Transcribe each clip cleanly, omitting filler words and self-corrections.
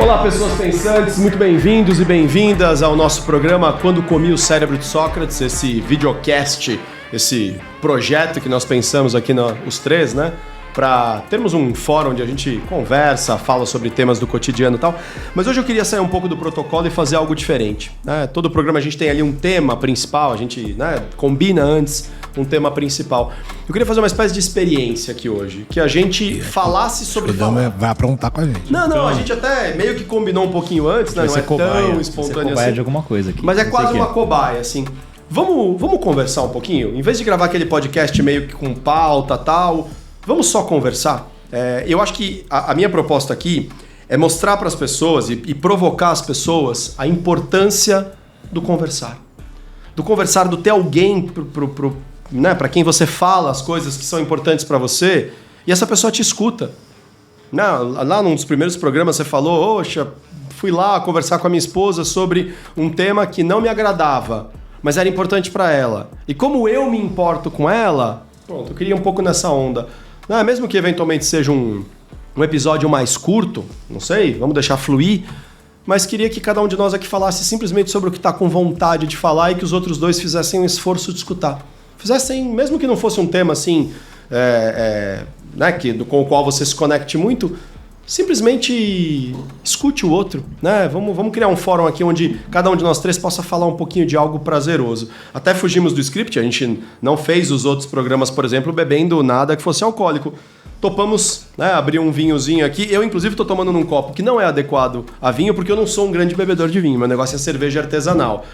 Olá, pessoas pensantes, muito bem-vindos e bem-vindas ao nosso programa Quando Comi o Cérebro de Sócrates, esse videocast, esse projeto que nós pensamos aqui, os três, né? Para termos um fórum onde a gente conversa, fala sobre temas do cotidiano e tal. Mas hoje eu queria sair um pouco do protocolo e fazer algo diferente, né? Todo programa a gente tem ali um tema principal, a gente, né, combina antes um tema principal. Eu queria fazer uma espécie de experiência aqui hoje, que a gente falasse sobre... Vai aprontar com a gente. Não, a gente até meio que combinou um pouquinho antes, né? Não é tão espontâneo assim. De alguma coisa aqui. Mas é quase uma cobaia, assim. Vamos conversar um pouquinho? Em vez de gravar aquele podcast meio que com pauta e tal, vamos só conversar? Eu acho que a minha proposta aqui é mostrar para as pessoas e provocar as pessoas a importância do conversar. Do conversar, do ter alguém né, para quem você fala as coisas que são importantes para você e essa pessoa te escuta. Lá num dos primeiros programas você falou, oxa, fui lá conversar com a minha esposa sobre um tema que não me agradava, mas era importante para ela. E como eu me importo com ela, pronto, eu queria um pouco nessa onda. Mesmo que eventualmente seja um episódio mais curto, não sei, vamos deixar fluir, mas queria que cada um de nós aqui falasse simplesmente sobre o que está com vontade de falar e que os outros dois fizessem um esforço de escutar. Fizessem, mesmo que não fosse um tema assim, né, com o qual você se conecte muito, simplesmente escute o outro, né? Vamos criar um fórum aqui onde cada um de nós três possa falar um pouquinho de algo prazeroso. Até fugimos do script, a gente não fez os outros programas, por exemplo, bebendo nada que fosse alcoólico. Topamos, né, abrir um vinhozinho aqui. Eu, inclusive, estou tomando num copo que não é adequado a vinho, porque eu não sou um grande bebedor de vinho. Meu negócio é cerveja artesanal.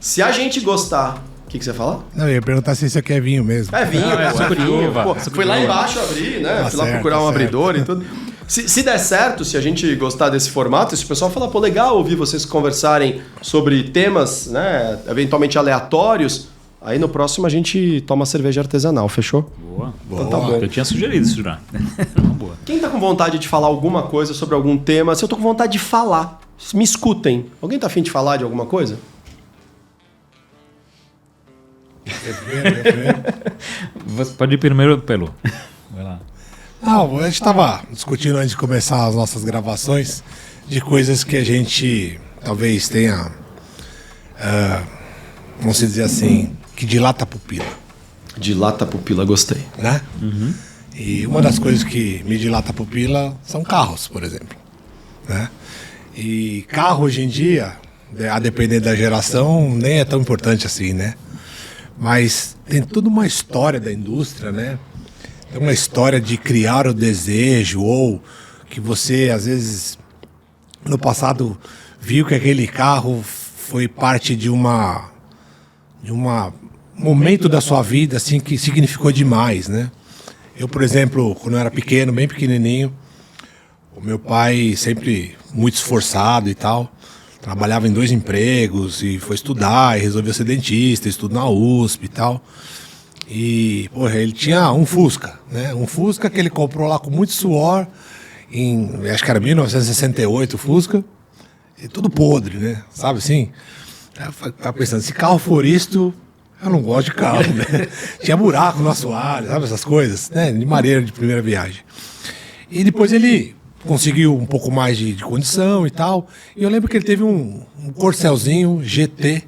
Se a gente gostar... O que você ia falar? Não, eu ia perguntar se isso aqui é vinho mesmo. É vinho, é vinho. Pô, fui lá embaixo abrir, né? Fui lá procurar um abridor e tudo. Se der certo, se a gente gostar desse formato, se o pessoal falar, pô, legal ouvir vocês conversarem sobre temas, né, eventualmente aleatórios, aí no próximo a gente toma cerveja artesanal, fechou? Boa. Então tá bom. Eu tinha sugerido isso já. Boa. Quem tá com vontade de falar alguma coisa sobre algum tema, se eu tô com vontade de falar, me escutem. Alguém tá afim de falar de alguma coisa? Você pode ir primeiro, Pelo. Vai lá. Não, a gente estava discutindo antes de começar as nossas gravações de coisas que a gente talvez tenha, vamos dizer assim, que dilata a pupila. Dilata a pupila, gostei. Né? Uhum. E uma das coisas que me dilata a pupila são carros, por exemplo. Né? E carro hoje em dia, a depender da geração, nem é tão importante assim, né? Mas tem toda uma história da indústria, né? Tem uma história de criar o desejo, ou que você, às vezes, no passado, viu que aquele carro foi parte de um momento da sua vida, assim, que significou demais, né? Eu, por exemplo, quando eu era pequeno, bem pequenininho, o meu pai sempre muito esforçado e tal, trabalhava em 2 empregos e foi estudar e resolveu ser dentista, estudo na USP e tal. E, porra, ele tinha um Fusca, né? Um Fusca que ele comprou lá com muito suor, acho que era 1968 o Fusca, e tudo podre, né? Sabe assim? Eu ficava pensando, se carro for isto, eu não gosto de carro, né? Tinha buraco no assoalho, sabe essas coisas, né? De mareira de primeira viagem. E depois ele conseguiu um pouco mais de condição e tal. E eu lembro que ele teve um Corcelzinho GT,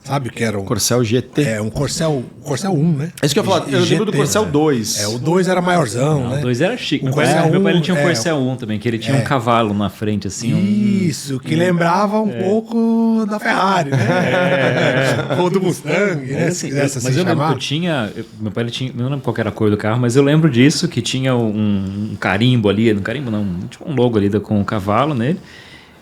sabe que era um... Corcel GT? Um Corcel 1, né? É isso que eu ia falar, eu lembro do Corcel 2. O 2 era maiorzão, né? O 2 era chique. O Corcel 1, meu pai ele tinha um Corcel 1 também, que ele tinha um cavalo na frente, assim. Isso, que lembrava um pouco da Ferrari, né? Ou do Mustang, né? Assim, mas eu lembro que eu tinha... Meu pai ele tinha... Eu não lembro qual era a cor do carro, mas eu lembro disso, que tinha um carimbo ali, um carimbo não, tipo um logo ali com o cavalo nele.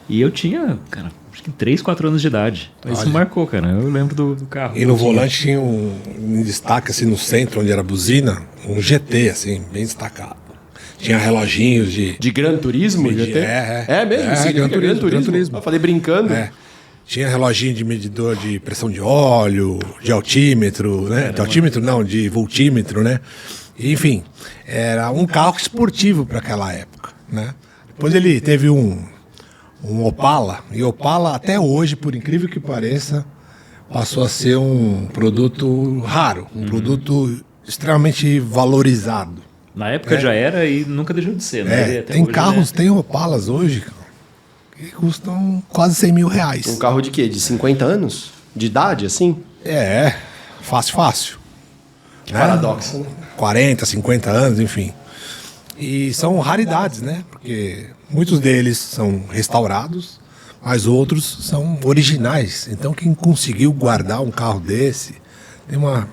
E eu tinha, cara, acho que 3, 4 anos de idade. Isso marcou, cara. Eu lembro do carro. E no volante tinha um destaque, assim, no centro, onde era a buzina, um GT, assim, bem destacado. Tinha reloginhos de... De Gran Turismo, GT? É mesmo? Sim, Gran Turismo. Eu falei brincando. Tinha reloginho de medidor de pressão de óleo, de altímetro, né? De altímetro não, de voltímetro, né? Enfim, era um carro esportivo para aquela época, né? Depois ele teve um Opala, e Opala até hoje, por incrível que pareça, passou a ser um produto raro, um produto extremamente valorizado. Na época já era e nunca deixou de ser, né? Tem carros, tem Opalas hoje, que custam quase 100 mil reais. Um carro de quê? De 50 anos? De idade, assim? Fácil. Que paradoxo, né? 40, 50 anos, enfim. E são raridades, né? Porque muitos deles são restaurados, mas outros são originais. Então quem conseguiu guardar um carro desse tem uma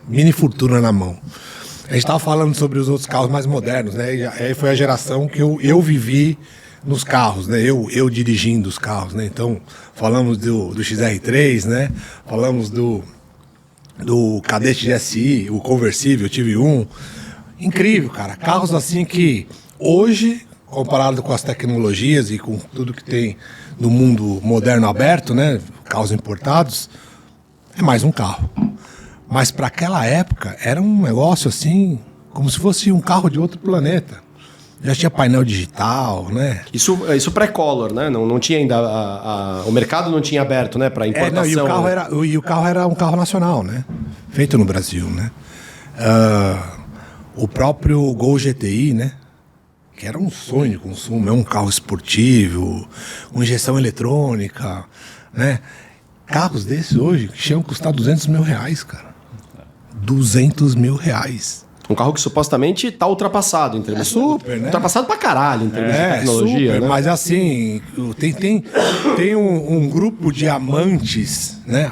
mini fortuna na mão. A gente estava falando sobre os outros carros mais modernos, né? E aí foi a geração que eu vivi nos carros, né? Eu dirigindo os carros, né? Então falamos do XR3, né? Falamos do Cadete GSI, o conversível, eu tive um. Incrível, cara. Carros assim que hoje, comparado com as tecnologias e com tudo que tem no mundo moderno aberto, né? Carros importados, é mais um carro. Mas para aquela época era um negócio assim, como se fosse um carro de outro planeta. Já tinha painel digital, né? Isso pré-color, né? Não tinha ainda o mercado não tinha aberto, né, para importação. E o carro era um carro nacional, né? Feito no Brasil, né? O próprio Gol GTI, né? Que era um sonho de consumo, é um carro esportivo, com injeção eletrônica, né? Carros desses hoje que chegam a custar 200 mil reais, cara. 200 mil reais. Um carro que supostamente está ultrapassado em termos super, né? Ultrapassado pra caralho em termos de tecnologia, super, né? Mas assim, tem um grupo de amantes, né?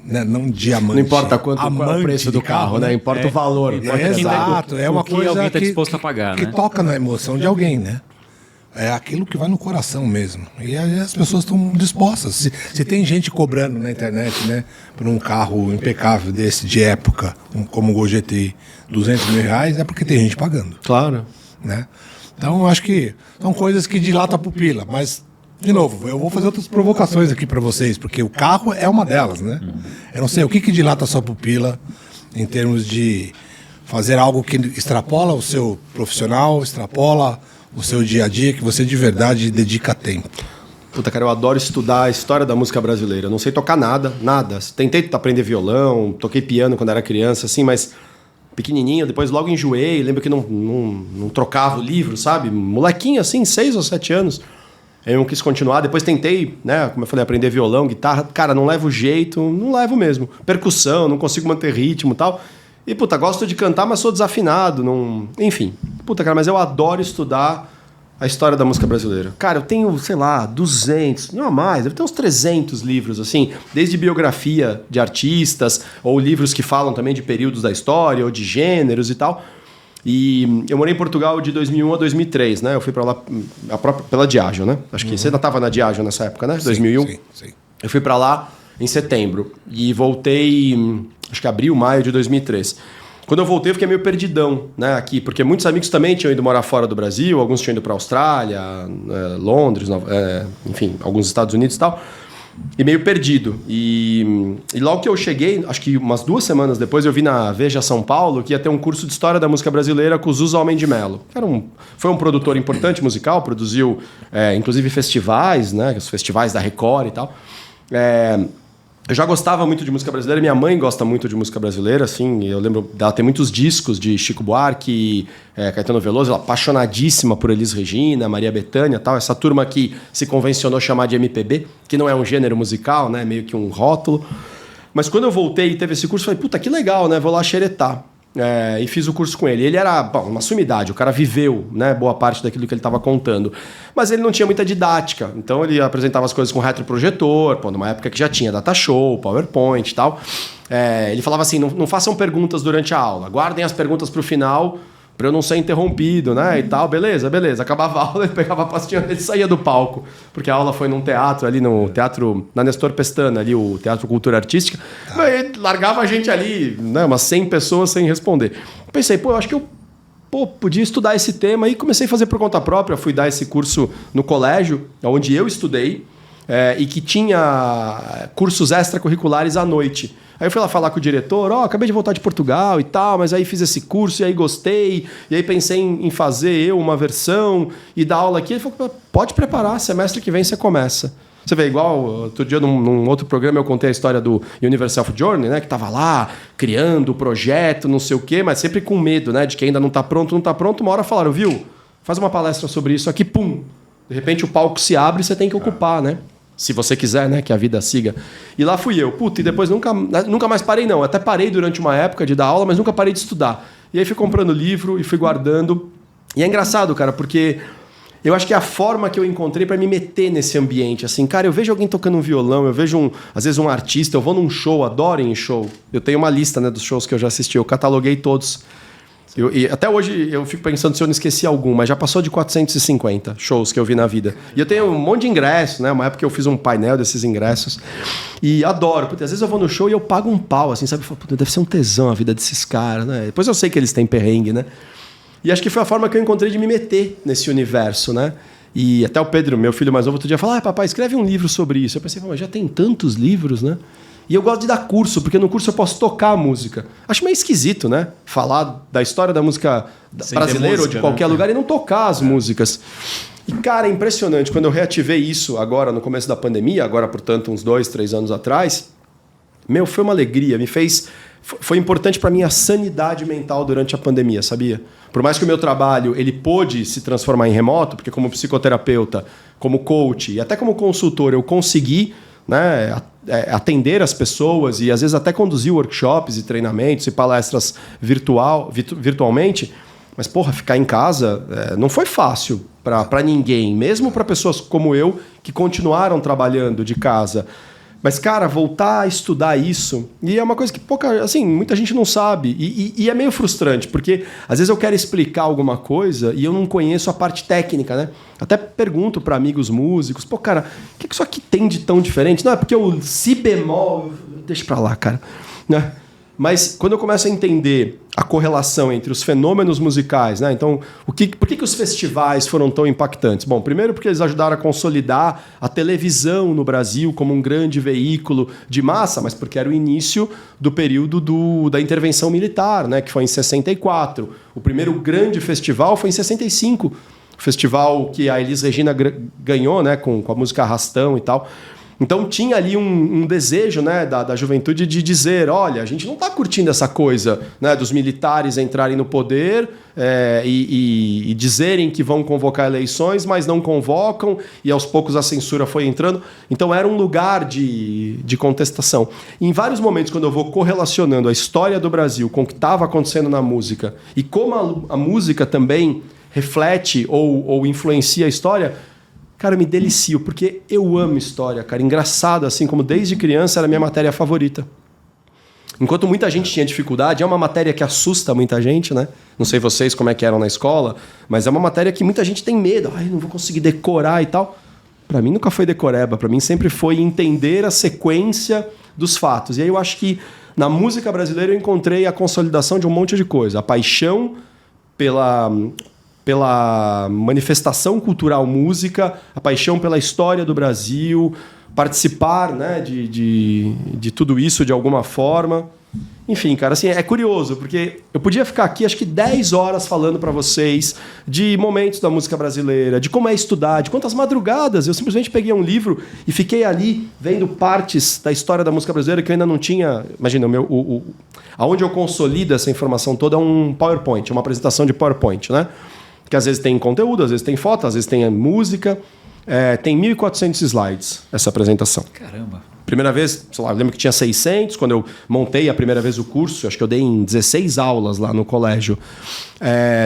Não diamante. Não importa qual é o preço do carro, né? Importa o valor. Exato, é uma coisa alguém tá disposto a pagar, que né? toca na emoção de alguém, né? É aquilo que vai no coração mesmo. E aí as pessoas estão dispostas. Se tem gente cobrando na internet, né, por um carro impecável desse de época, como o Gol GTI, 200 mil reais, é porque tem gente pagando. Claro. Né? Então eu acho que são coisas que dilatam a pupila. Mas, de novo, eu vou fazer outras provocações aqui para vocês, porque o carro é uma delas, né? Eu não sei o que dilata a sua pupila em termos de fazer algo que extrapola o seu profissional, extrapola o seu dia a dia, que você de verdade dedica tempo. Puta, cara, eu adoro estudar a história da música brasileira. Eu não sei tocar nada. Tentei aprender violão, toquei piano quando era criança, assim, mas pequenininho, depois logo enjoei. Lembro que não trocava o livro, sabe? Molequinho, assim, 6 ou 7 anos. Eu não quis continuar. Depois tentei, né, como eu falei, aprender violão, guitarra. Cara, não levo jeito, não levo mesmo. Percussão, não consigo manter ritmo e tal. E, puta, gosto de cantar, mas sou desafinado, não... Enfim. Puta, cara, mas eu adoro estudar a história da música brasileira. Cara, eu tenho, sei lá, 200, não mais, deve ter uns 300 livros, assim, desde biografia de artistas, ou livros que falam também de períodos da história, ou de gêneros e tal. E eu morei em Portugal de 2001 a 2003, né? Eu fui pra lá pela Diageo, né? Acho que você ainda tava na Diageo nessa época, né? 2001. Sim. Eu fui pra lá em setembro e voltei, acho que abril, maio de 2003. Quando eu voltei, eu fiquei meio perdidão, né, aqui, porque muitos amigos também tinham ido morar fora do Brasil, alguns tinham ido para a Austrália, Londres, enfim, alguns Estados Unidos e tal, e meio perdido. E logo que eu cheguei, acho que umas 2 semanas depois, eu vi na Veja São Paulo que ia ter um curso de História da Música Brasileira com o Zusa Homem de Melo. Foi um produtor importante musical, produziu inclusive festivais, né, os festivais da Record e tal. Eu já gostava muito de música brasileira, minha mãe gosta muito de música brasileira, assim, eu lembro dela ter muitos discos de Chico Buarque, Caetano Veloso, ela apaixonadíssima por Elis Regina, Maria Bethânia, tal, essa turma que se convencionou chamar de MPB, que não é um gênero musical, né, meio que um rótulo. Mas quando eu voltei e teve esse curso, eu falei, puta, que legal, né, vou lá xeretar. E fiz o curso com ele. Ele era uma sumidade, o cara viveu, né, boa parte daquilo que ele estava contando. Mas ele não tinha muita didática, então ele apresentava as coisas com retroprojetor, numa época que já tinha data show, PowerPoint e tal. Ele falava assim, não façam perguntas durante a aula, guardem as perguntas para o final, para eu não ser interrompido, né, e tal. Beleza. Acabava a aula, ele pegava a pastinha dele e saía do palco, porque a aula foi num teatro ali, no teatro, na Nestor Pestana, ali, o Teatro Cultura Artística. Ele largava a gente ali, né, umas 100 pessoas sem responder. Pensei, eu acho que eu podia estudar esse tema, e comecei a fazer por conta própria. Fui dar esse curso no colégio, onde eu estudei, e que tinha cursos extracurriculares à noite. Aí eu fui lá falar com o diretor, acabei de voltar de Portugal e tal, mas aí fiz esse curso e aí gostei, e aí pensei em fazer uma versão e dar aula aqui. Ele falou, pode preparar, semestre que vem você começa. Você vê, igual outro dia num outro programa eu contei a história do Universal Journey, né, que tava lá criando o projeto, não sei o quê, mas sempre com medo, né, de que ainda não tá pronto, uma hora falaram, viu, faz uma palestra sobre isso aqui, pum, De repente o palco se abre e você tem que ocupar, né? Se você quiser, né? Que a vida siga. E lá fui eu. Puta, e depois nunca mais parei, não. Até parei durante uma época de dar aula, mas nunca parei de estudar. E aí fui comprando livro e fui guardando. E é engraçado, cara, porque eu acho que é a forma que eu encontrei para me meter nesse ambiente. Assim, cara, eu vejo alguém tocando um violão, eu vejo, às vezes, um artista, eu vou num show, adoro ir em show. Eu tenho uma lista, né, dos shows que eu já assisti, eu cataloguei todos. E até hoje eu fico pensando se eu não esqueci algum, mas já passou de 450 shows que eu vi na vida. E eu tenho um monte de ingressos, né? Uma época eu fiz um painel desses ingressos. E adoro. Porque às vezes eu vou no show e eu pago um pau, assim, sabe? Puta, deve ser um tesão a vida desses caras, né? Depois eu sei que eles têm perrengue, né? E acho que foi a forma que eu encontrei de me meter nesse universo, né? E até o Pedro, meu filho mais novo, outro dia falou: papai, escreve um livro sobre isso. Eu pensei, mas já tem tantos livros, né? E eu gosto de dar curso, porque no curso eu posso tocar a música. Acho meio esquisito, né? Falar da história da música brasileira música, ou de qualquer lugar e não tocar as músicas. E, cara, é impressionante. Quando eu reativei isso agora, no começo da pandemia, agora, portanto, uns 2, 3 anos atrás, foi uma alegria. Foi importante para minha sanidade mental durante a pandemia, sabia? Por mais que o meu trabalho ele pôde se transformar em remoto, porque como psicoterapeuta, como coach e até como consultor eu consegui, né, atender as pessoas e às vezes até conduzir workshops e treinamentos e palestras virtualmente, mas porra, ficar em casa não foi fácil para ninguém, mesmo para pessoas como eu que continuaram trabalhando de casa. Mas, cara, voltar a estudar isso, e é uma coisa que muita gente não sabe, e é meio frustrante, porque às vezes eu quero explicar alguma coisa e eu não conheço a parte técnica, né? Até pergunto para amigos músicos, cara, o que isso aqui tem de tão diferente? Não, é porque o si bemol, deixa pra lá, cara, né? Mas quando eu começo a entender a correlação entre os fenômenos musicais, né? Então, por que os festivais foram tão impactantes? Bom, primeiro porque eles ajudaram a consolidar a televisão no Brasil como um grande veículo de massa, mas porque era o início do período da intervenção militar, né? Que foi em 64. O primeiro grande festival foi em 65. O festival que a Elis Regina ganhou, né? Com a música Arrastão e tal. Então tinha ali um desejo, né, da juventude de dizer, olha, a gente não está curtindo essa coisa, né, dos militares entrarem no poder e dizerem que vão convocar eleições, mas não convocam, e aos poucos a censura foi entrando. Então era um lugar de contestação. E em vários momentos, quando eu vou correlacionando a história do Brasil com o que estava acontecendo na música e como a música também reflete ou influencia a história, cara, eu me delicio, porque eu amo história, cara. Engraçado, assim como desde criança era a minha matéria favorita. Enquanto muita gente tinha dificuldade, é uma matéria que assusta muita gente, né? Não sei vocês como é que eram na escola, mas é uma matéria que muita gente tem medo. Ai, não vou conseguir decorar e tal. Para mim nunca foi decoreba, para mim sempre foi entender a sequência dos fatos. E aí eu acho que na música brasileira eu encontrei a consolidação de um monte de coisa. A paixão pela manifestação cultural música, a paixão pela história do Brasil, participar, né, de tudo isso de alguma forma. Enfim, cara, assim, é curioso, porque eu podia ficar aqui acho que 10 horas falando para vocês de momentos da música brasileira, de como é estudar, de quantas madrugadas eu simplesmente peguei um livro e fiquei ali vendo partes da história da música brasileira que eu ainda não tinha. Imagina, aonde eu consolido essa informação toda é um PowerPoint, uma apresentação de PowerPoint, né? Que às vezes tem conteúdo, às vezes tem foto, às vezes tem música. Tem 1.400 slides essa apresentação. Caramba. Primeira vez, sei lá, eu lembro que tinha 600, quando eu montei a primeira vez o curso, acho que eu dei em 16 aulas lá no colégio.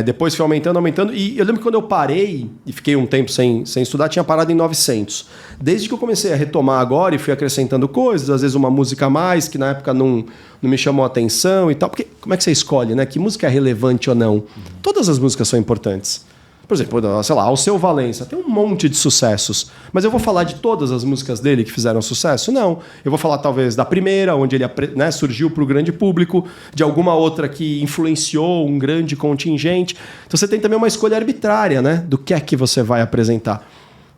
Depois fui aumentando, e eu lembro que quando eu parei e fiquei um tempo sem estudar, tinha parado em 900. Desde que eu comecei a retomar agora e fui acrescentando coisas, às vezes uma música a mais, que na época não me chamou a atenção e tal, porque como é que você escolhe, né? Que música é relevante ou não? Todas as músicas são importantes. Por exemplo, sei lá, Alceu Valença tem um monte de sucessos, mas eu vou falar de todas as músicas dele que fizeram sucesso? Não. Eu vou falar talvez da primeira, onde ele, né, surgiu para o grande público, de alguma outra que influenciou um grande contingente. Então você tem também uma escolha arbitrária, né, do que é que você vai apresentar.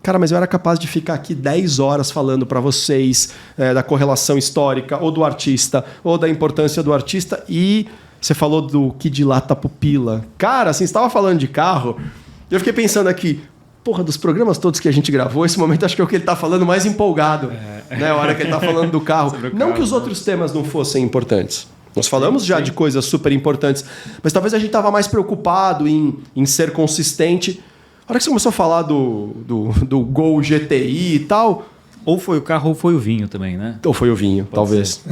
Cara, mas eu era capaz de ficar aqui 10 horas falando para vocês da correlação histórica, ou do artista, ou da importância do artista, e você falou do que dilata a pupila. Cara, assim, você estava falando de carro. Eu fiquei pensando aqui, porra, dos programas todos que a gente gravou, esse momento acho que é o que ele tá falando mais empolgado, né? A hora que ele tá falando do carro. Não que os outros temas não fossem importantes. Nós falamos já de coisas super importantes, mas talvez a gente tava mais preocupado em ser consistente, A hora que você começou a falar do Gol GTI e tal... Ou foi o carro ou foi o vinho também, né? Ou foi o vinho, talvez.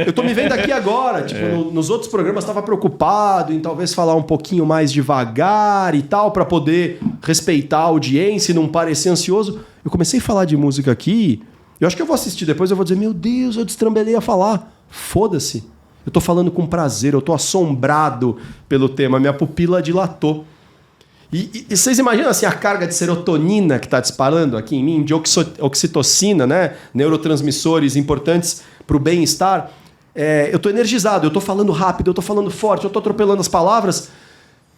Eu tô me vendo aqui agora, tipo, nos outros programas estava preocupado em talvez falar um pouquinho mais devagar e tal, para poder respeitar a audiência e não parecer ansioso. Eu comecei a falar de música aqui, eu acho que eu vou assistir depois, eu vou dizer, meu Deus, eu destrambelei a falar. Foda-se. Eu tô falando com prazer, eu tô assombrado pelo tema, minha pupila dilatou. E vocês imaginam assim, a carga de serotonina que está disparando aqui em mim, de oxitocina, né? Neurotransmissores importantes para o bem-estar. Eu estou energizado, eu estou falando rápido, eu estou falando forte, eu estou atropelando as palavras,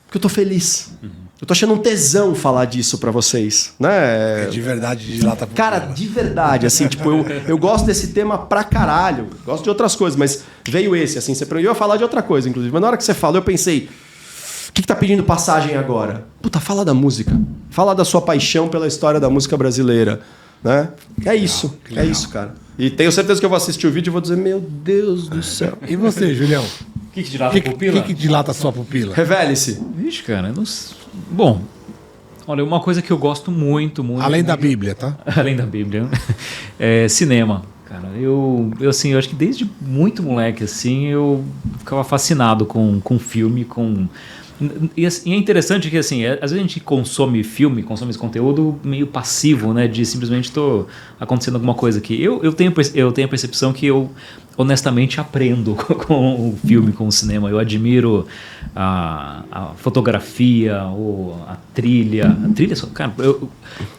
porque eu estou feliz. Eu estou achando um tesão falar disso para vocês. Né? De verdade, dilata a pupila. Cara, de verdade, assim, tipo, eu gosto desse tema pra caralho. Gosto de outras coisas, mas veio esse, assim, você aprendeu a falar de outra coisa, inclusive. Mas na hora que você falou, eu pensei... O que tá pedindo passagem agora? Puta, fala da música. Fala da sua paixão pela história da música brasileira. Né? É isso, é isso, cara. E tenho certeza que eu vou assistir o vídeo e vou dizer, meu Deus do céu. E você, Julião? O que dilata a pupila? O que dilata a sua pupila? Revele-se. Vixe, cara, não... Bom, olha, uma coisa que eu gosto muito... Além da Bíblia, tá? Além da Bíblia, é cinema. Cara, eu assim, eu acho que desde muito moleque, assim, eu ficava fascinado com filme, E é interessante que, assim, às vezes a gente consome filme, consome esse conteúdo meio passivo, né? De simplesmente acontecendo alguma coisa aqui. Eu tenho a percepção que eu, honestamente, aprendo com o filme, com o cinema. Eu admiro a fotografia, a trilha. A trilha, cara,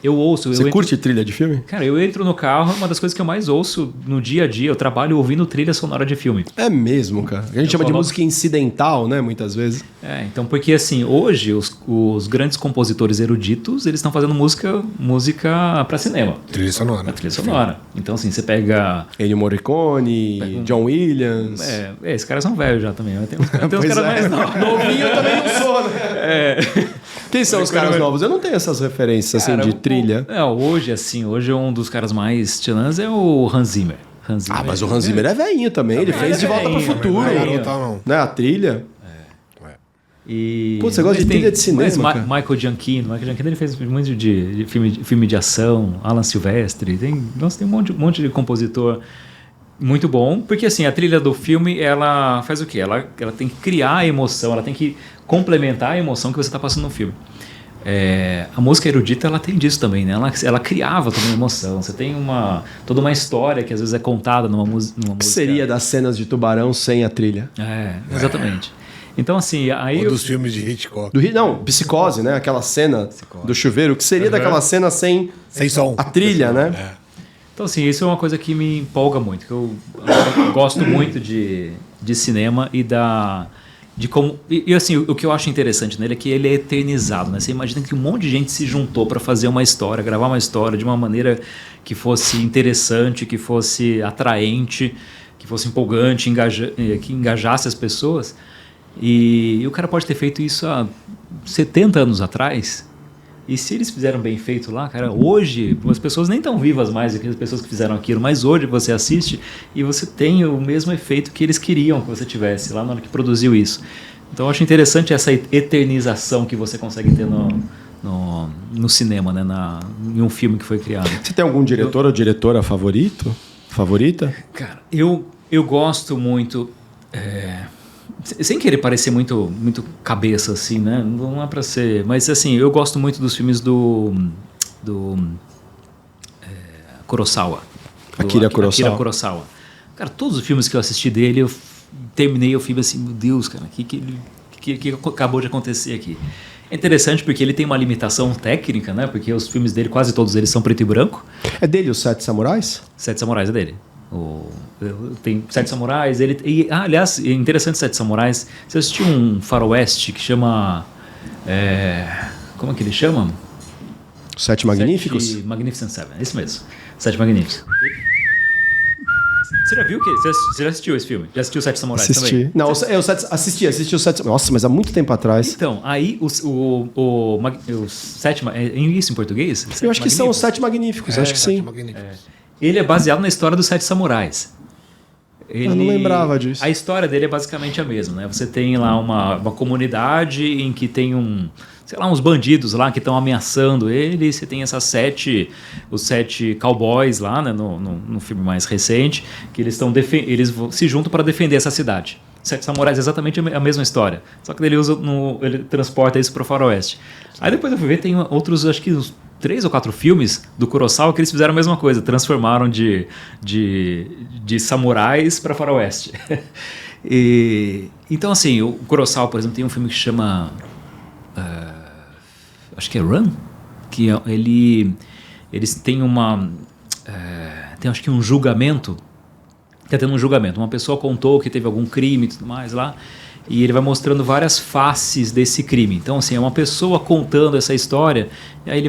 eu ouço... Você curte trilha de filme? Cara, eu entro no carro, uma das coisas que eu mais ouço no dia a dia, eu trabalho ouvindo trilha sonora de filme. É mesmo, cara. A gente chama de música incidental, né? Muitas vezes. Então, porque assim, hoje os grandes compositores eruditos, eles estão fazendo música para cinema. Trilha sonora. Trilha sonora. Então, assim, você pega... Ennio Morricone, John Williams... esses caras são velhos já também. Tem uns caras mais novos. Novinho eu também não sou, né? Quem são os caras novos? Eu não tenho essas referências, assim, de trilha. Hoje um dos caras mais tchanãs é o Hans Zimmer. Mas o Hans Zimmer é velhinho também. Ele fez De Volta pro Futuro. Não. Né? A trilha... E pô, você gosta de trilha de cinema, cara? Michael Giacchino ele fez muito de filme de ação, Alan Silvestre, tem um monte de compositor muito bom, porque assim, a trilha do filme, ela faz o quê? Ela tem que criar a emoção, ela tem que complementar a emoção que você está passando no filme. A música erudita, ela tem disso também, né? Ela criava toda uma emoção. Você tem toda uma história que às vezes é contada numa música. O que seria das cenas de Tubarão sem a trilha? Exatamente. Então, assim, aí... Ou dos filmes de Hitchcock. Psicose, né? Aquela cena do chuveiro. O que seria daquela cena sem som? A trilha, né? Então, assim, isso é uma coisa que me empolga muito. Que eu gosto muito de cinema de como... E, assim, o que eu acho interessante nele é que ele é eternizado, né? Você imagina que um monte de gente se juntou para fazer uma história, gravar uma história de uma maneira que fosse interessante, que fosse atraente, que fosse empolgante, que engajasse as pessoas... E o cara pode ter feito isso há 70 anos atrás. E se eles fizeram bem feito lá, cara, hoje as pessoas nem estão vivas mais do que as pessoas que fizeram aquilo, mas hoje você assiste e você tem o mesmo efeito que eles queriam que você tivesse lá na hora que produziu isso. Então eu acho interessante essa eternização que você consegue ter no cinema, né? Em um filme que foi criado. Você tem algum diretor ou diretora favorita? Cara, eu gosto muito... sem querer parecer muito cabeça, assim, né? Não é pra ser... Mas, assim, eu gosto muito dos filmes do Kurosawa. Akira Kurosawa. Cara, todos os filmes que eu assisti dele, eu terminei o filme assim, meu Deus, cara, o que acabou de acontecer aqui? É interessante porque ele tem uma limitação técnica, né? Porque os filmes dele, quase todos eles são preto e branco. É dele os Sete Samurais? Sete Samurais é dele. Tem Sete Samurais. Aliás, é interessante Sete Samurais. Você assistiu um faroeste que chama... como é que ele chama? Sete Magníficos? Magnificent Seven, é isso mesmo. Sete Magníficos. Você já viu que? Você já assistiu esse filme? Já assistiu Sete Samurais também? Não, assisti o Sete... Nossa, mas há muito tempo atrás. Então, aí os Sete... É isso em português? Eu acho que são os Sete Magníficos, acho que sim. Ele é baseado na história dos Sete Samurais. Eu não lembrava disso. A história dele é basicamente a mesma, né? Você tem lá uma comunidade em que tem sei lá, uns bandidos lá que estão ameaçando ele. Você tem os 7 cowboys lá, né, no filme mais recente, que eles se juntam para defender essa cidade. 7 Samurais é exatamente a mesma história, só que ele transporta isso para o faroeste. Aí depois eu fui ver, tem outros, acho que uns 3 ou 4 filmes do Kurosawa que eles fizeram a mesma coisa, transformaram de samurais para faroeste. Então, assim, o Kurosawa, por exemplo, tem um filme que chama... acho que é Run, que eles têm tem acho que um julgamento. Está tendo um julgamento. Uma pessoa contou que teve algum crime e tudo mais lá, e ele vai mostrando várias faces desse crime. Então, assim, é uma pessoa contando essa história, e aí ele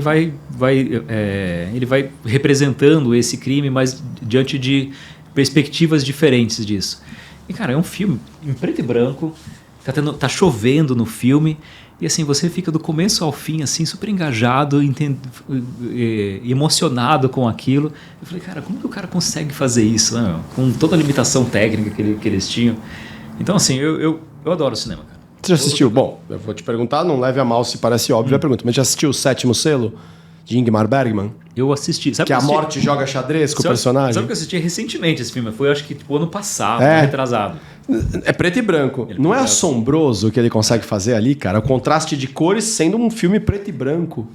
vai representando esse crime, mas diante de perspectivas diferentes disso. E, cara, é um filme em preto e branco, tá chovendo no filme, e assim, você fica do começo ao fim, assim, super engajado, emocionado com aquilo. Eu falei, cara, como que o cara consegue fazer isso, né, com toda a limitação técnica que eles tinham? Então, assim, eu adoro cinema, cara. Você já assistiu? Bom, eu vou te perguntar, não leve a mal se parece óbvio a pergunta, mas já assistiu O Sétimo Selo, de Ingmar Bergman? Eu assisti. Sabe que a morte joga xadrez com o personagem? Sabe que eu assisti recentemente esse filme? Foi, acho que, ano passado, retrasado. É preto e branco. Não é assombroso o que ele consegue fazer ali, cara? O contraste de cores sendo um filme preto e branco.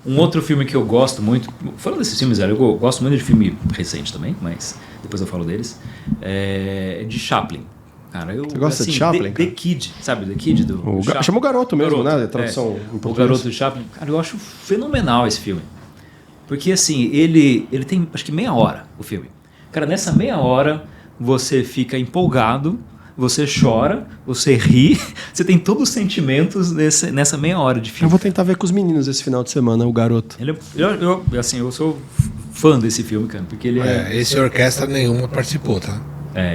Um outro filme que eu gosto muito... Falando desses filmes, eu gosto muito de filme recente também, mas depois eu falo deles. É de Chaplin. Cara, você gosta de Chaplin? The Kid, sabe? The Kid do chama o Garoto mesmo, né? A tradução em português. O Garoto do Chaplin. Cara, eu acho fenomenal esse filme. Porque, assim, ele tem, acho que meia hora, o filme. Cara, nessa meia hora, você fica empolgado, você chora, você ri, você tem todos os sentimentos nessa meia hora de filme. Eu vou tentar ver com os meninos esse final de semana, o Garoto. Eu sou fã desse filme, cara, porque ele Esse orquestra nenhuma participou, tá?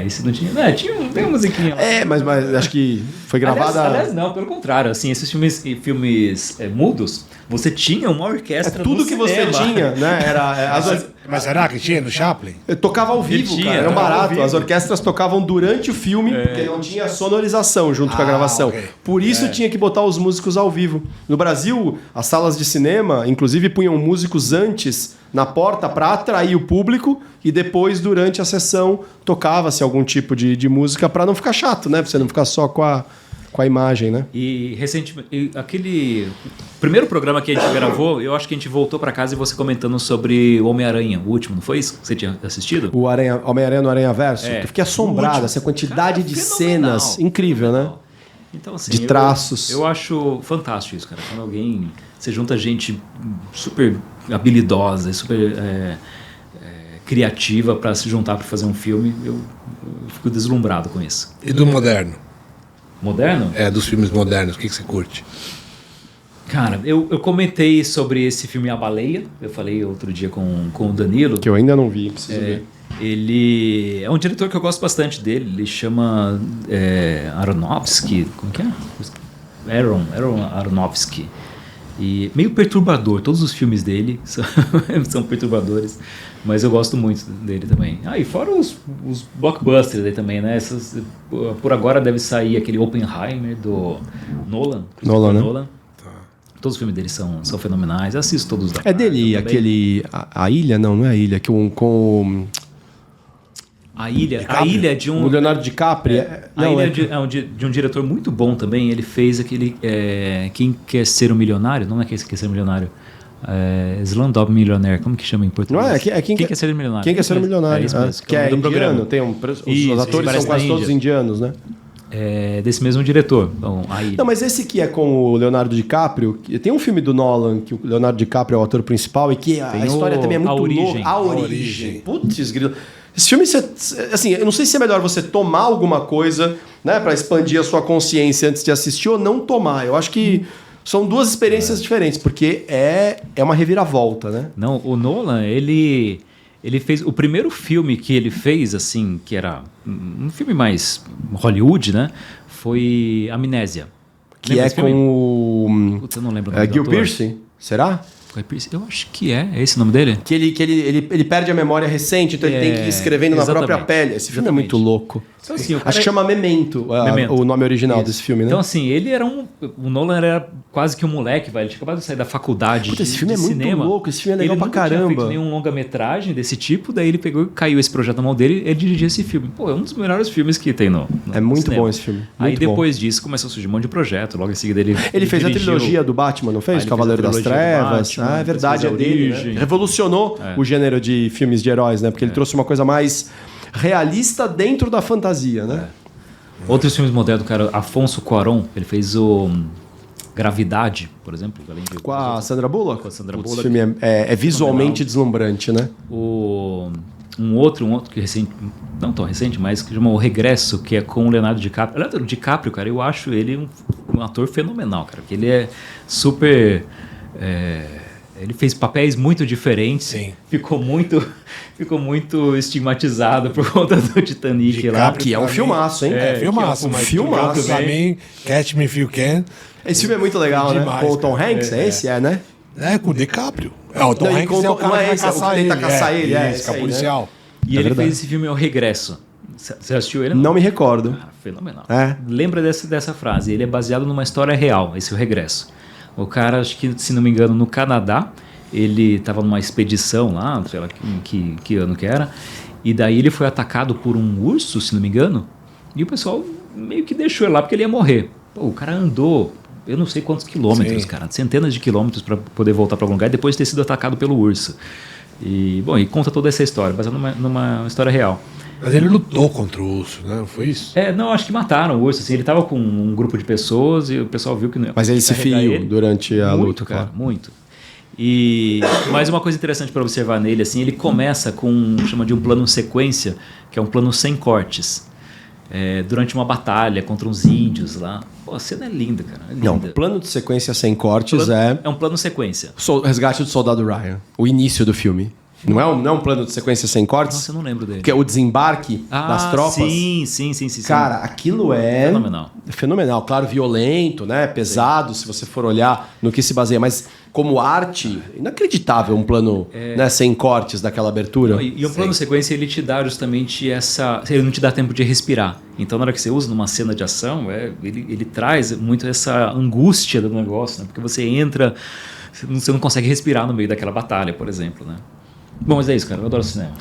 Esse não tinha... tem uma musiquinha lá. Mas acho que foi gravada... Aliás, não, pelo contrário. Assim, esses filmes mudos, você tinha uma orquestra tudo que você tinha, né? Mas será que tinha no Chaplin? Tocava ao vivo, cara. Era um barato. As orquestras tocavam durante o filme, porque não tinha sonorização junto com a gravação. Okay. Por isso tinha que botar os músicos ao vivo. No Brasil, as salas de cinema, inclusive, punham músicos antes na porta para atrair o público e depois, durante a sessão, tocava-se algum tipo de música para não ficar chato, né? Pra você não ficar só com a imagem, né? E recentemente, aquele primeiro programa que a gente gravou, eu acho que a gente voltou para casa e você comentando sobre o Homem-Aranha, o último, não foi isso que você tinha assistido? O Homem-Aranha no Aranhaverso. Eu fiquei assombrado, essa quantidade de cenas. Incrível, né? Então, assim, de traços. Eu acho fantástico isso, cara. Quando você junta gente super habilidosa, super criativa para se juntar para fazer um filme, eu fico deslumbrado com isso. E do moderno? Moderno? Dos filmes modernos, o que você curte? Cara, eu comentei sobre esse filme A Baleia, eu falei outro dia com o Danilo. Que eu ainda não vi, preciso ver. Ele é um diretor que eu gosto bastante dele, ele chama Aronofsky, como que é? Aaron Aronofsky. E meio perturbador, todos os filmes dele são perturbadores, mas eu gosto muito dele também. E fora os blockbusters dele também, né? Por agora deve sair aquele Oppenheimer do Nolan. Nolan. Todos os filmes dele são fenomenais, eu assisto todos da dele aquele... A Ilha? Não é A Ilha, com... A Ilha é de um... O Leonardo DiCaprio. De um diretor muito bom também. Ele fez aquele... Quem Quer Ser um Milionário? Não é Quem Quer Ser um Milionário. Slumdog Millionaire. Como que chama em português? Não, Quem Quer Ser um Milionário. Quem Quer Ser um Milionário. É isso mesmo. Que é indiano. Tem os atores são quase todos indianos, né? Desse mesmo diretor. Bom, A Ilha. Não, mas esse que é com o Leonardo DiCaprio... Tem um filme do Nolan que o Leonardo DiCaprio é o ator principal e que a história também é muito louca. A Origem. Putz, grilo. Esse filme, assim, eu não sei se é melhor você tomar alguma coisa, né, para expandir a sua consciência antes de assistir ou não tomar. Eu acho que são duas experiências diferentes, porque é uma reviravolta, né? Não, o Nolan, ele fez... O primeiro filme que ele fez, assim, que era um filme mais Hollywood, né, foi Amnésia. Que é com o... Putz, eu não lembro o nome do Guy ator. Pearce? Será? Eu acho que é esse o nome dele? Que ele perde a memória recente, então ele tem que ir escrevendo na própria pele. Esse filme é muito louco. Então, assim, Acho que chama Memento, Memento. o nome original Isso. desse filme, né? Então, assim, ele era o Nolan era quase que um moleque, velho. Ele tinha acabado de sair da faculdade. Puta, esse filme de é muito cinema. louco, esse filme é legal Ele pra nunca tinha caramba. feito nenhum longa-metragem desse tipo, daí ele pegou e caiu esse projeto na mão dele e ele dirigiu esse filme. Pô, é um dos melhores filmes que tem no É muito cinema. bom esse filme. Aí muito bom. depois disso começou a surgir um monte de projeto. Logo em seguida Ele fez a dirigiu- trilogia do Batman, não fez? Ele Cavaleiro fez das a trilogia do Trevas. Batman, É verdade, é fez a dele. Origem. Né? Revolucionou o gênero de filmes de heróis, né? Porque ele trouxe uma coisa mais realista dentro da fantasia, né? Outros filmes modernos, cara, Afonso Cuarón, ele fez o Gravidade, por exemplo. Além de... Com a Sandra Bullock? Com a Sandra Putz, Bullock. Esse filme é visualmente deslumbrante, né? Um outro que recente, não tão recente, mas que chama O Regresso, que é com o Leonardo DiCaprio. Leonardo DiCaprio, cara, eu acho ele um ator fenomenal, cara, porque ele é super... ele fez papéis muito diferentes. Sim. Ficou muito estigmatizado por conta do Titanic lá. Que é um filmaço, hein? É filmaço, mas filmaço. pra mim, Catch Me If You Can, Esse filme é muito legal, né? Demais, Com o Tom cara. Hanks, esse, né? é com o DiCaprio. O Tom Não, e Hanks com- é o cara não é que vai esse, é o que caçar tenta ele. caçar ele, isso, esse que é aí, o policial. E ele verdade. fez esse filme O Regresso. Você assistiu ele? Não me recordo. Ah, fenomenal. É. Lembra dessa frase. Ele é baseado numa história real, esse O Regresso. O cara, acho que, se não me engano, no Canadá, ele estava numa expedição lá, sei lá que ano que era, e daí ele foi atacado por um urso, se não me engano, e o pessoal meio que deixou ele lá porque ele ia morrer. Pô, o cara andou, eu não sei quantos quilômetros, Sim. cara, centenas de quilômetros para poder voltar para algum lugar depois de ter sido atacado pelo urso. E, bom, e conta toda essa história, baseada numa história real. Mas ele lutou contra o urso, né? Não foi isso? Não, acho que mataram o urso. Assim, ele tava com um grupo de pessoas e o pessoal viu que não ia Mas ele se carregar feriu ele. durante a Muito, luta, cara, claro. muito. E mais uma coisa interessante para observar nele, assim, ele começa com chama de um plano sequência, que é um plano sem cortes. Durante uma batalha contra uns índios lá. Pô, a cena é linda, cara. É linda. Não, plano de sequência sem cortes É um plano sequência. Resgate do Soldado Ryan. O início do filme. Não é um plano de sequência sem cortes? Nossa, eu não lembro dele. Que é o desembarque das tropas. Sim. Cara, aquilo é... Fenomenal. Fenomenal. Claro, violento, né? Pesado, se você for olhar no que se baseia. Mas como arte, inacreditável um plano né, sem cortes daquela abertura. E o plano sequência, ele te dá justamente essa... Ele não te dá tempo de respirar. Então, na hora que você usa numa cena de ação, ele traz muito essa angústia do negócio, né? Porque você entra... Você não consegue respirar no meio daquela batalha, por exemplo, né? Bom, mas é isso, cara. Eu adoro cinema.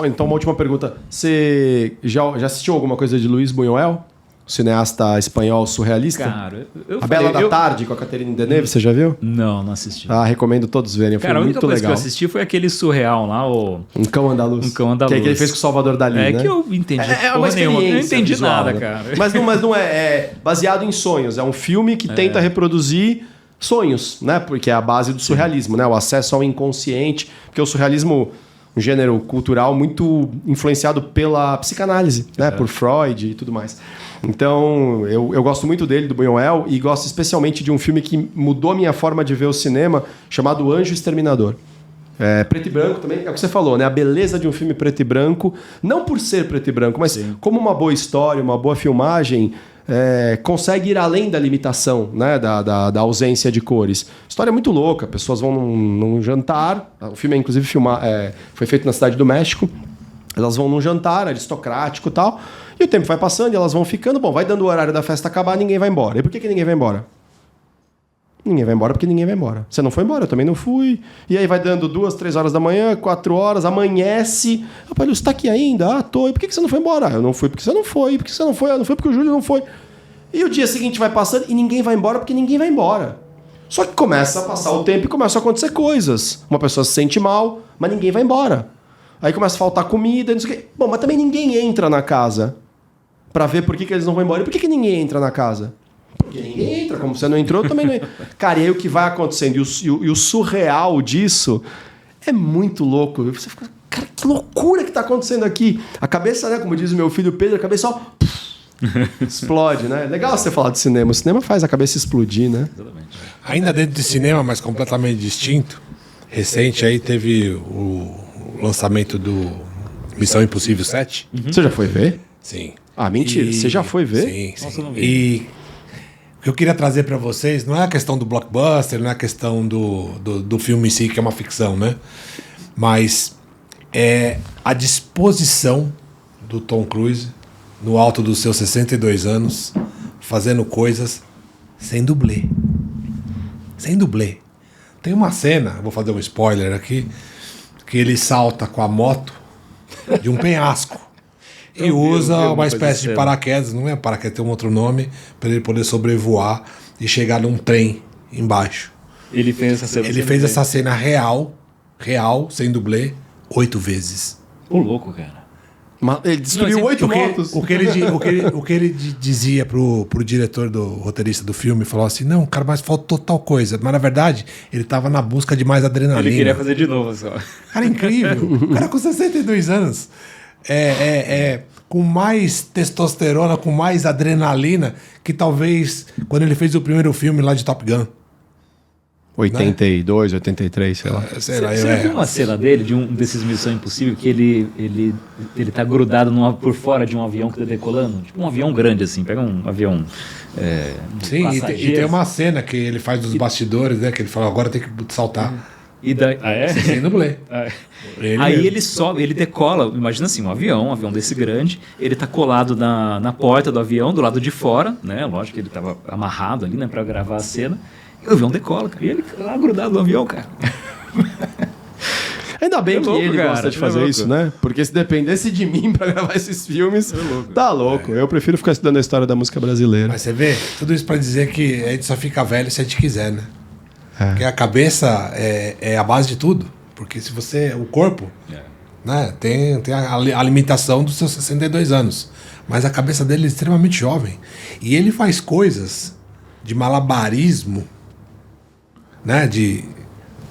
Então, uma última pergunta. Você já assistiu alguma coisa de Luis Buñuel? Cineasta espanhol surrealista? Cara, A Bela da Tarde, com a Catherine Deneuve, você já viu? Não assisti. Ah, recomendo todos verem. Cara, foi a única muito coisa legal. que eu assisti foi aquele surreal lá, Um Cão Andaluz. Um Cão Andaluz. Que é que ele fez com o Salvador Dali, né? que eu entendi É uma porra nenhuma. Eu não experiência entendi visual, nada, né? cara. Mas não é baseado em sonhos. É um filme que tenta reproduzir sonhos, né? Porque é a base do surrealismo, né? O acesso ao inconsciente. Porque o surrealismo, um gênero cultural muito influenciado pela psicanálise, né? Por Freud e tudo mais. Então, eu gosto muito dele, do Buñuel, e gosto especialmente de um filme que mudou a minha forma de ver o cinema, chamado Anjo Exterminador. Preto e branco também, é o que você falou, né? A beleza de um filme preto e branco, não por ser preto e branco, mas como uma boa história, uma boa filmagem, consegue ir além da limitação, né? Da ausência de cores. História muito louca, pessoas vão num jantar, o filme é inclusive foi feito na Cidade do México, elas vão num jantar aristocrático e tal, e o tempo vai passando e elas vão ficando, bom, vai dando o horário da festa acabar, ninguém vai embora. E por que ninguém vai embora? Ninguém vai embora porque ninguém vai embora. Você não foi embora, eu também não fui. E aí vai dando 2, 3 horas da manhã, 4 horas, amanhece. Rapaz, você tá aqui ainda? Ah, tô. E por que você não foi embora? Eu não fui porque você não foi. Por que você não foi? Eu não fui porque o Júlio não foi. E o dia seguinte vai passando e ninguém vai embora porque ninguém vai embora. Só que começa a passar o tempo e começam a acontecer coisas. Uma pessoa se sente mal, mas ninguém vai embora. Aí começa a faltar comida, não sei o quê. Bom, mas também ninguém entra na casa pra ver por que eles não vão embora. E por que ninguém entra na casa? Porque ninguém entra. Como você não entrou, eu também não entra. Cara, e aí o que vai acontecendo? E o surreal disso é muito louco. Você fica, cara, que loucura que tá acontecendo aqui. A cabeça, né, como diz o meu filho Pedro, a cabeça só explode, né? Legal você falar de cinema. O cinema faz a cabeça explodir, né? Exatamente. Ainda dentro de cinema, mas completamente distinto, recente aí teve o lançamento do Missão Impossível 7. Você já foi ver? Sim. Ah, mentira. Você já foi ver? Sim, sim. Nossa, eu não vi. E o que eu queria trazer pra vocês não é a questão do blockbuster, não é a questão do filme em si, que é uma ficção, né? Mas é a disposição do Tom Cruise no alto dos seus 62 anos, fazendo coisas sem dublê. Sem dublê. Tem uma cena, vou fazer um spoiler aqui, que ele salta com a moto de um penhasco e usa uma espécie de paraquedas, não é paraquedas, tem um outro nome, para ele poder sobrevoar e chegar num trem embaixo. Ele fez essa cena. Ele fez essa cena real, sem dublê, 8 vezes. Ô, louco, cara. Ele destruiu 8 motos. O que ele dizia pro diretor, do roteirista do filme, falou assim, não, cara, mas faltou tal coisa. Mas na verdade, ele tava na busca de mais adrenalina. Ele queria fazer de novo só. Cara, incrível. O cara com 62 anos, com mais testosterona, com mais adrenalina, que talvez quando ele fez o primeiro filme lá de Top Gun. 82, 83, sei lá. Você viu uma cena dele, de um desses Missão Impossível, que ele tá grudado por fora de um avião que tá decolando? Tipo um avião grande, assim. Pega um avião... Sim, e tem uma cena que ele faz dos bastidores, né? Que ele fala, agora tem que saltar. E daí, sem dublê. Aí ele sobe, ele decola, imagina assim, um avião desse grande, ele tá colado na porta do avião, do lado de fora, né? Lógico que ele tava amarrado ali, né, pra gravar a cena. E o avião decola, cara. E ele lá grudado no avião, cara. Ainda bem que ele gosta de fazer isso, né? Porque se dependesse de mim pra gravar esses filmes, tá louco. Eu prefiro ficar estudando a história da música brasileira. Mas você vê, tudo isso pra dizer que a gente só fica velho se a gente quiser, né? Porque a cabeça é a base de tudo. Porque se você... O corpo, né, tem a limitação dos seus 62 anos. Mas a cabeça dele é extremamente jovem. E ele faz coisas de malabarismo, né? De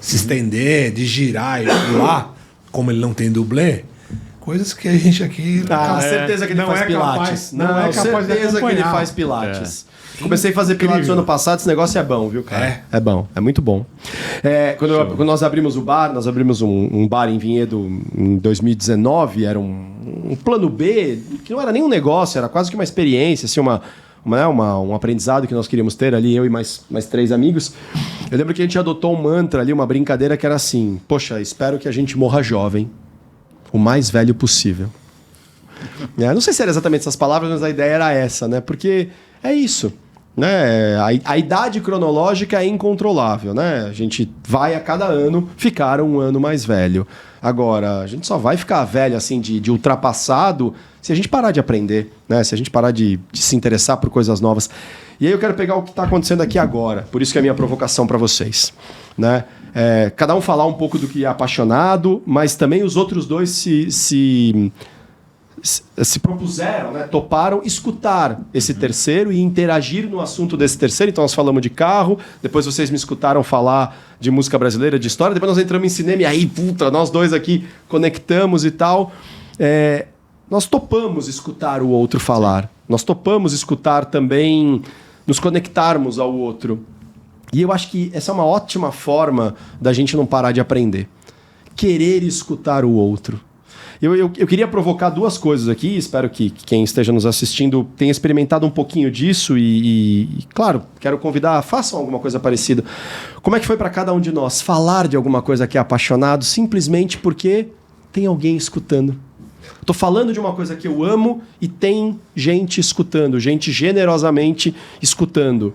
se estender, de girar e pular, como ele não tem dublê. Coisas que a gente aqui... certeza que ele faz pilates. Não é capaz de certeza que ele faz pilates. Comecei a fazer pilates no ano passado, esse negócio é bom, viu, cara? É bom, é muito bom. Quando nós abrimos o bar, nós abrimos um bar em Vinhedo em 2019, era um plano B, que não era nem um negócio, era quase que uma experiência, assim, um aprendizado que nós queríamos ter ali, eu e mais 3 amigos. Eu lembro que a gente adotou um mantra ali, uma brincadeira que era assim, poxa, espero que a gente morra jovem, o mais velho possível. Não sei se eram exatamente essas palavras, mas a ideia era essa, né? Porque é isso. Né? A idade cronológica é incontrolável, né? A gente vai a cada ano ficar um ano mais velho. Agora, a gente só vai ficar velho assim de ultrapassado se a gente parar de aprender, né? Se a gente parar de se interessar por coisas novas. E aí eu quero pegar o que está acontecendo aqui agora. Por isso que é a minha provocação para vocês, né? Cada um falar um pouco do que é apaixonado, mas também os outros dois se propuseram, né? Toparam escutar esse terceiro e interagir no assunto desse terceiro. Então nós falamos de carro, depois vocês me escutaram falar de música brasileira, de história, depois nós entramos em cinema e aí, nós dois aqui conectamos e tal. Nós topamos escutar o outro falar. Nós topamos escutar também, nos conectarmos ao outro. E eu acho que essa é uma ótima forma da gente não parar de aprender. Querer escutar o outro. Eu queria provocar 2 coisas aqui, espero que quem esteja nos assistindo tenha experimentado um pouquinho disso e claro, quero convidar, façam alguma coisa parecida. Como é que foi para cada um de nós falar de alguma coisa que é apaixonado simplesmente porque tem alguém escutando? Estou falando de uma coisa que eu amo e tem gente escutando, gente generosamente escutando.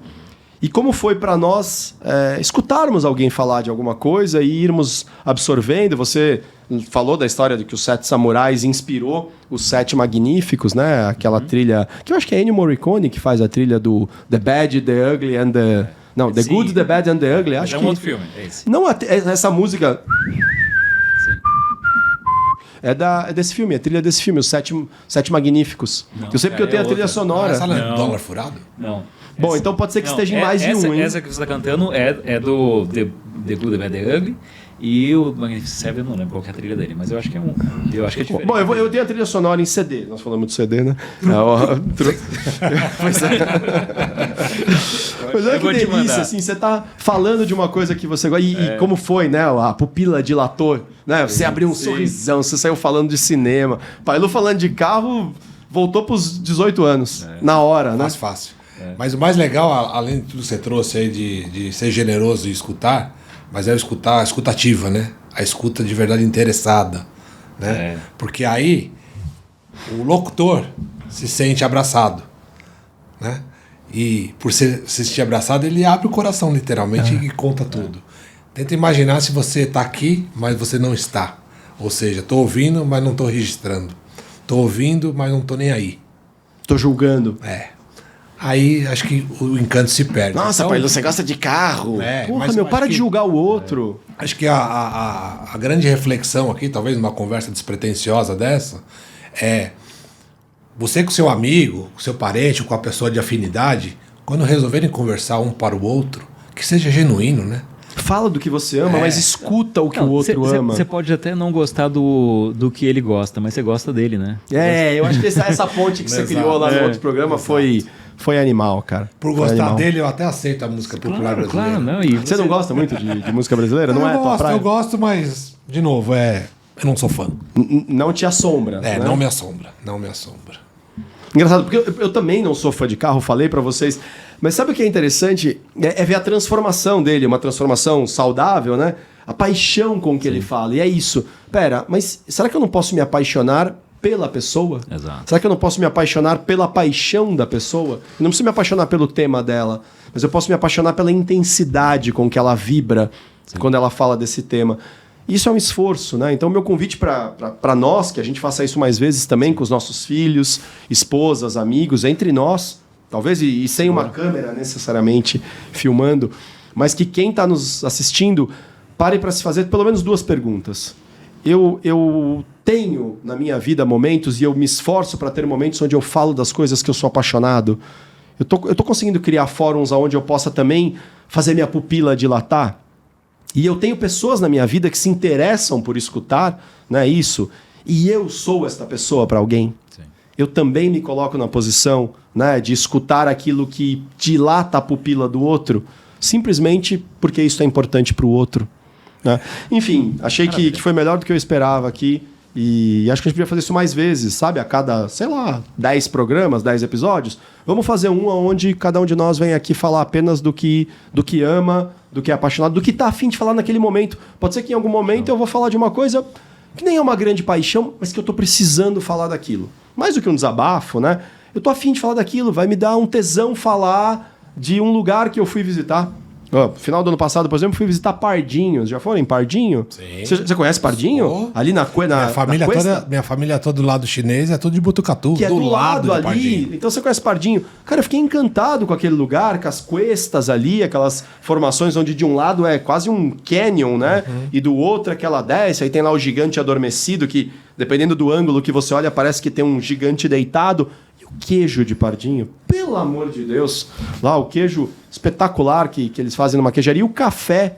E como foi para nós escutarmos alguém falar de alguma coisa e irmos absorvendo? Você falou da história de que os 7 Samurais inspirou os 7 Magníficos, né? Aquela trilha... Que eu acho que é Ennio Morricone que faz a trilha do The Bad, The Ugly and the... Não, The Good, The Bad and the Ugly. Acho é um outro filme, é esse. Não, essa música... É desse filme, a trilha desse filme, os 7 Magníficos. Não, eu sei porque eu tenho a trilha sonora. Essa é Dólar Furado? Não. Bom, então pode ser que esteja em mais de um, hein? Essa que você está cantando é do The Good, The Bad, The Ugly. E o Magnificent Seven, eu não lembro qual que é a trilha dele, mas eu acho que é diferente. Bom, eu tenho a trilha sonora em CD. Nós falamos de CD, né? Pois é. Mas olha que delícia, assim, você tá falando de uma coisa que você gosta. E como foi, né? A pupila dilatou, né? Você abriu um sorrisão, você saiu falando de cinema. Pailu falando de carro, voltou pros 18 anos. Na hora, né? Mais fácil. Mas o mais legal, além de tudo que você trouxe aí de ser generoso e escutar, mas é a escutativa, né? A escuta de verdade interessada, né? Porque aí o locutor se sente abraçado, né? E por se sentir abraçado, ele abre o coração, literalmente, e conta tudo. Tenta imaginar se você está aqui, mas você não está. Ou seja, estou ouvindo, mas não estou registrando. Estou ouvindo, mas não estou nem aí. Tô julgando. Aí acho que o encanto se perde. Nossa, então, pai, você gosta de carro. Porra, mas meu, eu para acho de julgar o outro. Acho que a grande reflexão aqui, talvez numa conversa despretensiosa dessa, é você com seu amigo, com seu parente, com a pessoa de afinidade, quando resolverem conversar um para o outro, que seja genuíno, né? Fala do que você ama, mas escuta o que o outro ama. Você pode até não gostar do que ele gosta, mas você gosta dele, né? Eu acho que essa ponte que você criou lá no outro programa foi animal, cara. Por gostar dele, eu até aceito a música popular brasileira. Claro, não. E você não gosta muito de música brasileira? Não, eu gosto, mas, de novo, eu não sou fã. Não te assombra. Né? Não me assombra. Engraçado, porque eu também não sou fã de carro, falei pra vocês. Mas sabe o que é interessante? É ver a transformação dele, uma transformação saudável, né? A paixão com que ele fala. E é isso. Pera, mas será que eu não posso me apaixonar pela pessoa? Exato. Será que eu não posso me apaixonar pela paixão da pessoa? Eu não preciso me apaixonar pelo tema dela, mas eu posso me apaixonar pela intensidade com que ela vibra quando ela fala desse tema. Isso é um esforço, né? Então, meu convite para nós, que a gente faça isso mais vezes também com os nossos filhos, esposas, amigos, entre nós, talvez e sem uma câmera necessariamente filmando, mas que quem está nos assistindo pare para se fazer pelo menos 2 perguntas. Eu tenho na minha vida momentos, e eu me esforço para ter momentos onde eu falo das coisas que eu sou apaixonado. Eu tô conseguindo criar fóruns onde eu possa também fazer minha pupila dilatar. E eu tenho pessoas na minha vida que se interessam por escutar, né, isso. E eu sou esta pessoa para alguém. Sim. Eu também me coloco na posição, né, de escutar aquilo que dilata a pupila do outro, simplesmente porque isso é importante para o outro. Né? Enfim, achei que foi melhor do que eu esperava aqui. E acho que a gente podia fazer isso mais vezes, sabe? A cada, 10 programas, 10 episódios. Vamos fazer um onde cada um de nós vem aqui falar apenas do que ama, do que é apaixonado, do que tá afim de falar naquele momento. Pode ser que em algum momento eu vou falar de uma coisa que nem é uma grande paixão, mas que eu tô precisando falar daquilo. Mais do que um desabafo, né? Eu tô afim de falar daquilo, vai me dar um tesão falar de um lugar que eu fui visitar. Final do ano passado, por exemplo, fui visitar Pardinhos. Já foram em Pardinho? Sim. Você conhece Pardinho? Sou. Ali na minha família toda do lado chinês é tudo de Botucatu. Que é do lado ali. Pardinho. Então você conhece Pardinho. Cara, eu fiquei encantado com aquele lugar, com as cuestas ali, aquelas formações onde de um lado é quase um canyon, né? Uhum. E do outro é que ela desce. Aí tem lá o gigante adormecido, que dependendo do ângulo que você olha, parece que tem um gigante deitado. E o queijo de Pardinho, pelo amor de Deus. Lá o queijo espetacular que eles fazem numa queijaria. E o café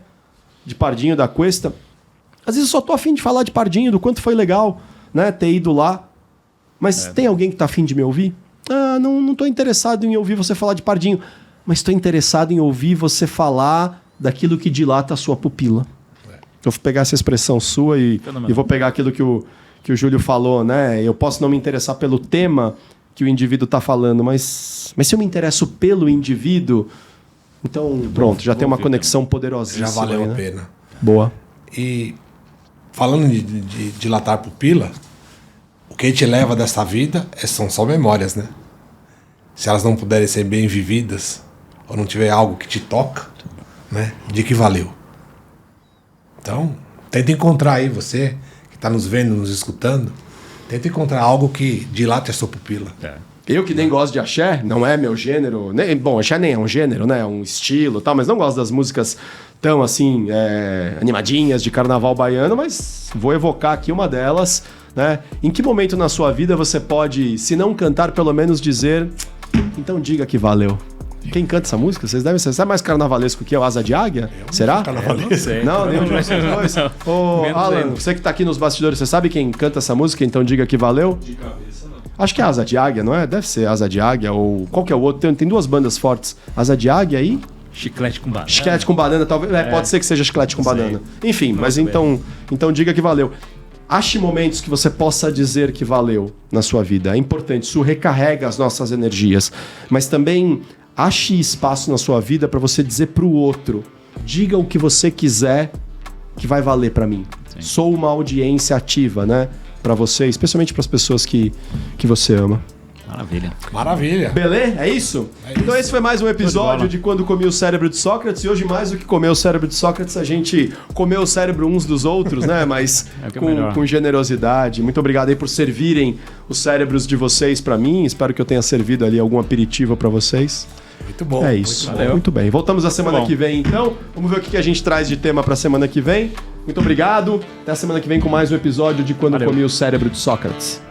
de Pardinho da Cuesta. Às vezes eu só tô afim de falar de Pardinho, do quanto foi legal, né, ter ido lá. Mas tem alguém que tá afim de me ouvir? Não tô interessado em ouvir você falar de Pardinho. Mas tô interessado em ouvir você falar daquilo que dilata a sua pupila. Eu vou pegar essa expressão sua e vou pegar aquilo que o Júlio falou, né? Eu posso não me interessar pelo tema que o indivíduo está falando, mas se eu me interesso pelo indivíduo, então pronto, já tem uma conexão poderosíssima. Já valeu aí, a pena. Boa. E falando de dilatar a pupila, o que a gente leva dessa vida são só memórias, né? Se elas não puderem ser bem vividas, ou não tiver algo que te toca, né? De que valeu? Então, tenta encontrar aí, você que está nos vendo, nos escutando, tenta encontrar algo que dilate a sua pupila. Eu que nem gosto de axé, não é meu gênero. Bom, axé nem é um gênero, né? É um estilo e tal, mas não gosto das músicas tão assim, animadinhas de carnaval baiano, mas vou evocar aqui uma delas, né? Em que momento na sua vida você pode, se não cantar, pelo menos dizer, então diga que valeu? Quem canta essa música? Vocês devem ser. Você é mais carnavalesco que o Asa de Águia? Será? Carnavalesco? Não, nenhum de vocês dois. Ô, Alan, você que tá aqui nos bastidores, você sabe quem canta essa música? Então diga que valeu? De cabeça, não. Acho que é Asa de Águia, não é? Deve ser Asa de Águia ou qual que é o outro? Tem 2 bandas fortes. Asa de Águia e... Chiclete com banana. Chiclete com banana, talvez. Pode ser que seja chiclete com banana. Enfim, mas então diga que valeu. Ache momentos que você possa dizer que valeu na sua vida. É importante, isso recarrega as nossas energias. Mas também ache espaço na sua vida para você dizer para o outro. Diga o que você quiser que vai valer para mim. Sim. Sou uma audiência ativa, né? Para você, especialmente para as pessoas que você ama. Maravilha. Maravilha. Beleza? É isso? Então esse foi mais um episódio de Quando Comi o Cérebro de Sócrates. E hoje, mais do que comer o cérebro de Sócrates, a gente comeu o cérebro uns dos outros, né? Mas com generosidade. Muito obrigado aí por servirem os cérebros de vocês pra mim. Espero que eu tenha servido ali algum aperitivo pra vocês. Muito bom. É isso. Muito bem. Voltamos a semana que vem, então. Vamos ver o que a gente traz de tema pra semana que vem. Muito obrigado. Até a semana que vem com mais um episódio de Quando Comi o Cérebro de Sócrates.